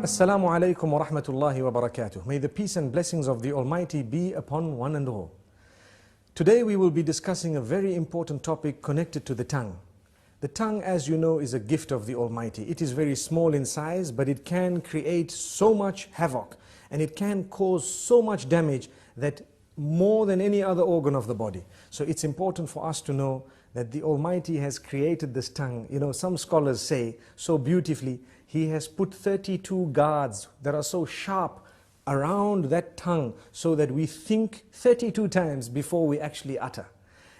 Assalamu alaikum wa rahmatullahi wa barakatuh. May the peace and blessings of the Almighty be upon one and all. Today we will be discussing a very important topic connected to the tongue. The tongue, as you know, is a gift of the Almighty. It is very small in size, but it can create so much havoc and it can cause so much damage that more than any other organ of the body. So it's important for us to know that the Almighty has created this tongue. You know, some scholars say so beautifully, He has put 32 guards that are so sharp around that tongue so that we think 32 times before we actually utter.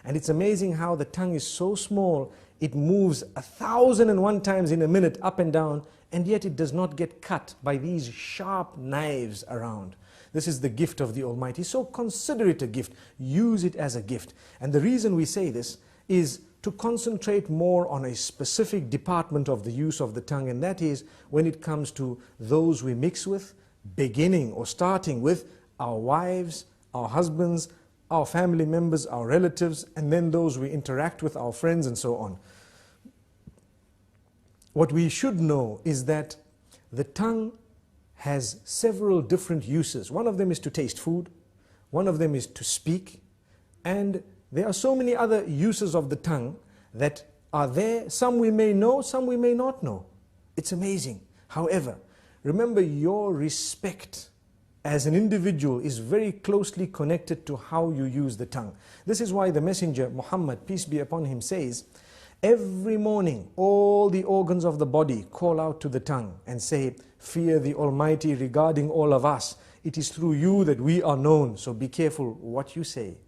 And it's amazing how the tongue is so small, it moves 1,001 times in a minute up and down, and yet it does not get cut by these sharp knives around. This is the gift of the Almighty. So consider it a gift. Use it as a gift. And the reason we say this is to concentrate more on a specific department of the use of the tongue, and that is when it comes to those we mix with, beginning or starting with our wives, our husbands, our family members, our relatives, and then those we interact with, our friends and so on. What we should know is that the tongue has several different uses. One of them is to taste food, one of them is to speak, and there are so many other uses of the tongue that are there. Some we may know, some we may not know. It's amazing. However, remember, your respect as an individual is very closely connected to how you use the tongue. This is why the Messenger Muhammad, peace be upon him, says, every morning all the organs of the body call out to the tongue and say, fear the Almighty regarding all of us. It is through you that we are known, so be careful what you say.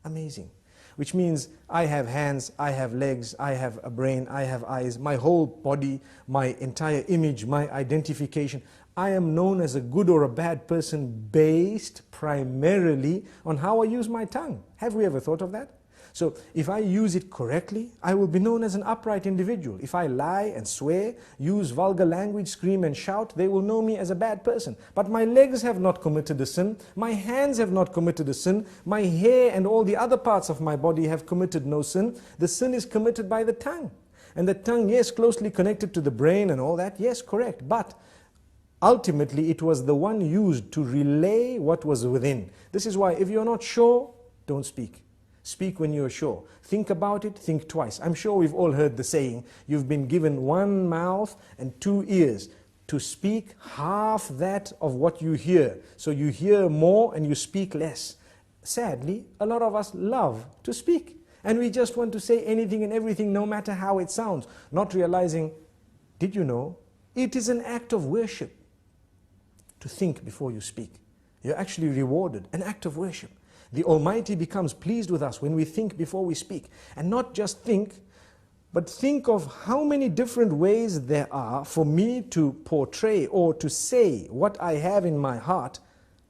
Amazing. Which means I have hands, I have legs, I have a brain, I have eyes, my whole body, my entire image, my identification. I am known as a good or a bad person based primarily on how I use my tongue. Have we ever thought of that? So if I use it correctly, I will be known as an upright individual. If I lie and swear, use vulgar language, scream and shout, they will know me as a bad person. But my legs have not committed a sin, my hands have not committed a sin, my hair and all the other parts of my body have committed no sin. The sin is committed by the tongue. And the tongue, yes, closely connected to the brain and all that, yes, correct. But ultimately it was the one used to relay what was within. This is why if you're not sure, don't speak. Speak when you're sure. Think about it, think twice. I'm sure we've all heard the saying, you've been given one mouth and two ears to speak half that of what you hear. So you hear more and you speak less. Sadly, a lot of us love to speak. And we just want to say anything and everything, no matter how it sounds. Not realizing, did you know, it is an act of worship to think before you speak. You're actually rewarded, an act of worship. The Almighty becomes pleased with us when we think before we speak. And not just think, but think of how many different ways there are for me to portray or to say what I have in my heart,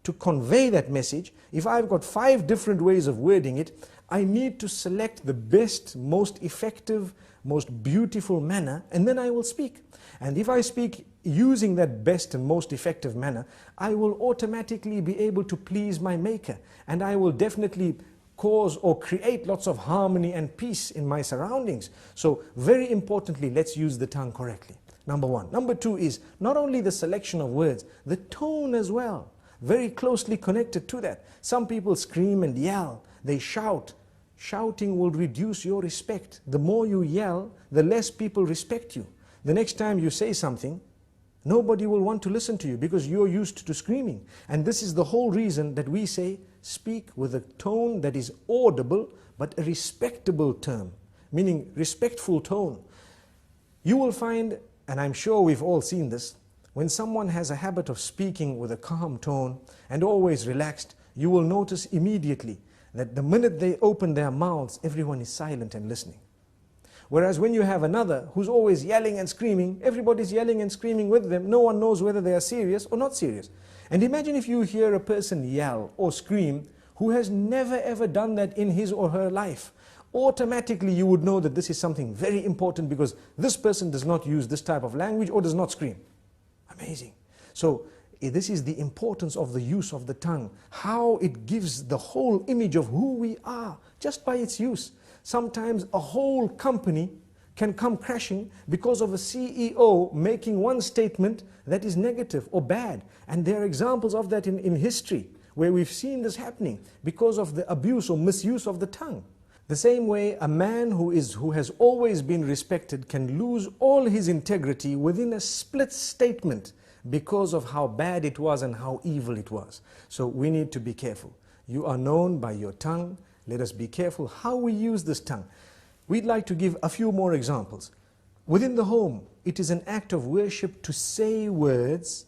to convey that message. If I've got 5 different ways of wording it, I need to select the best, most effective, most beautiful manner, and then I will speak. And if I speak using that best and most effective manner, I will automatically be able to please my Maker, and I will definitely cause or create lots of harmony and peace in my surroundings. So very importantly, let's use the tongue correctly. Number 1. Number 2 is not only the selection of words, the tone as well. Very closely connected to that. Some people scream and yell, they shout. Shouting will reduce your respect. The more you yell, the less people respect you. The next time you say something, nobody will want to listen to you because you're used to screaming. And this is the whole reason that we say, speak with a tone that is audible, but a respectable term, meaning respectful tone. You will find, and I'm sure we've all seen this, when someone has a habit of speaking with a calm tone and always relaxed, you will notice immediately that the minute they open their mouths, everyone is silent and listening. Whereas when you have another who's always yelling and screaming, everybody's yelling and screaming with them, no one knows whether they are serious or not serious. And imagine if you hear a person yell or scream who has never ever done that in his or her life. Automatically you would know that this is something very important because this person does not use this type of language or does not scream. Amazing. So This is the importance of the use of the tongue, how it gives the whole image of who we are just by its use. Sometimes a whole company can come crashing because of a CEO making one statement that is negative or bad. And there are examples of that in history where we've seen this happening because of the abuse or misuse of the tongue. The same way, a man who has always been respected can lose all his integrity within a split statement because of how bad it was and how evil it was. So we need to be careful. You are known by your tongue. Let us be careful how we use this tongue. We'd like to give a few more examples. Within the home, it is an act of worship to say words,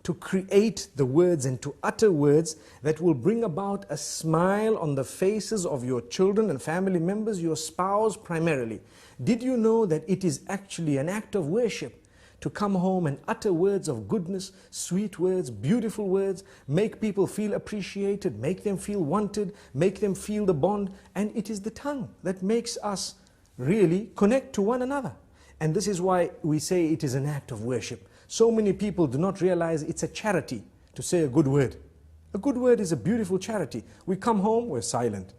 to create the words and to utter words that will bring about a smile on the faces of your children and family members, your spouse primarily. Did you know that it is actually an act of worship to come home and utter words of goodness, sweet words, beautiful words, make people feel appreciated, make them feel wanted, make them feel the bond? And it is the tongue that makes us really connect to one another. And this is why we say it is an act of worship. So many people do not realize it's a charity to say a good word. A good word is a beautiful charity. We come home, we're silent.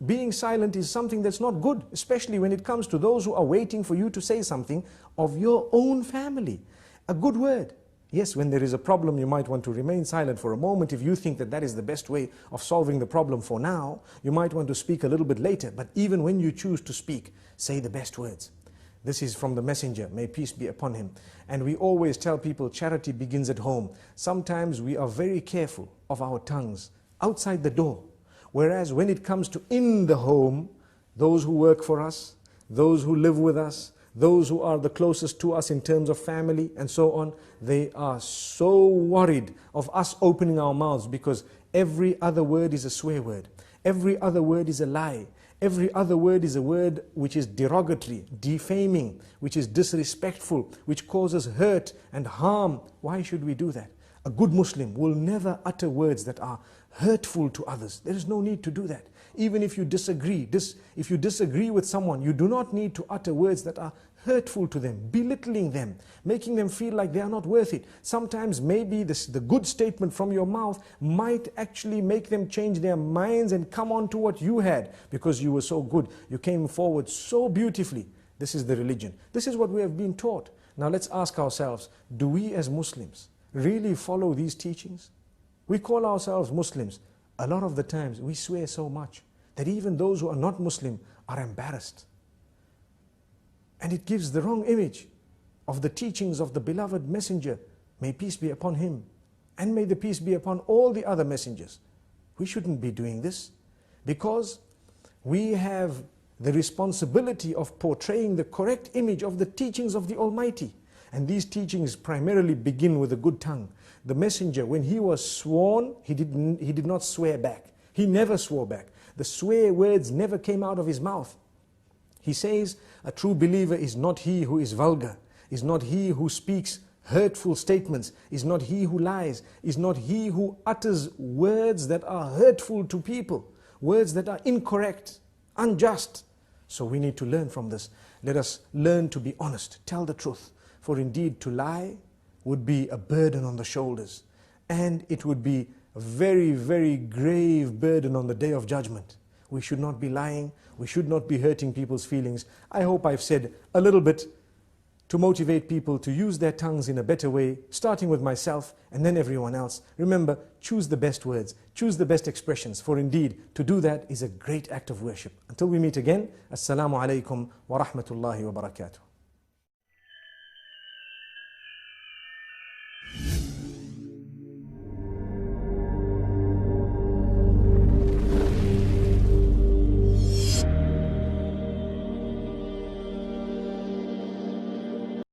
Being silent is something that's not good, especially when it comes to those who are waiting for you to say something of your own family. A good word. Yes, when there is a problem, you might want to remain silent for a moment. If you think that that is the best way of solving the problem for now, you might want to speak a little bit later. But even when you choose to speak, say the best words. This is from the messenger, may peace be upon him. And we always tell people charity begins at home. Sometimes we are very careful of our tongues outside the door. Whereas when it comes to in the home, those who work for us, those who live with us, those who are the closest to us in terms of family and so on, they are so worried of us opening our mouths because every other word is a swear word. Every other word is a lie. Every other word is a word which is derogatory, defaming, which is disrespectful, which causes hurt and harm. Why should we do that? A good Muslim will never utter words that are hurtful to others. There is no need to do that. Even if you disagree, if you disagree with someone, you do not need to utter words that are hurtful to them, belittling them, making them feel like they are not worth it. Sometimes maybe the good statement from your mouth might actually make them change their minds and come on to what you had because you were so good. You came forward so beautifully. This is the religion. This is what we have been taught. Now let's ask ourselves, do we as Muslims really follow these teachings? We call ourselves Muslims. A lot of the times we swear so much that even those who are not Muslim are embarrassed. And it gives the wrong image of the teachings of the beloved messenger. May peace be upon him. And may the peace be upon all the other messengers. We shouldn't be doing this because we have the responsibility of portraying the correct image of the teachings of the Almighty. And these teachings primarily begin with a good tongue. The messenger, when he was sworn, he did not swear back. He never swore back. The swear words never came out of his mouth. He says, a true believer is not he who is vulgar, is not he who speaks hurtful statements, is not he who lies, is not he who utters words that are hurtful to people, words that are incorrect, unjust. So we need to learn from this. Let us learn to be honest, tell the truth. For indeed to lie would be a burden on the shoulders, and it would be a very, very grave burden on the day of judgment. We should not be lying. We should not be hurting people's feelings. I hope I've said a little bit to motivate people to use their tongues in a better way, starting with myself and then everyone else. Remember, choose the best words, choose the best expressions, for indeed to do that is a great act of worship. Until we meet again, Assalamu alaikum wa rahmatullahi wa barakatuh.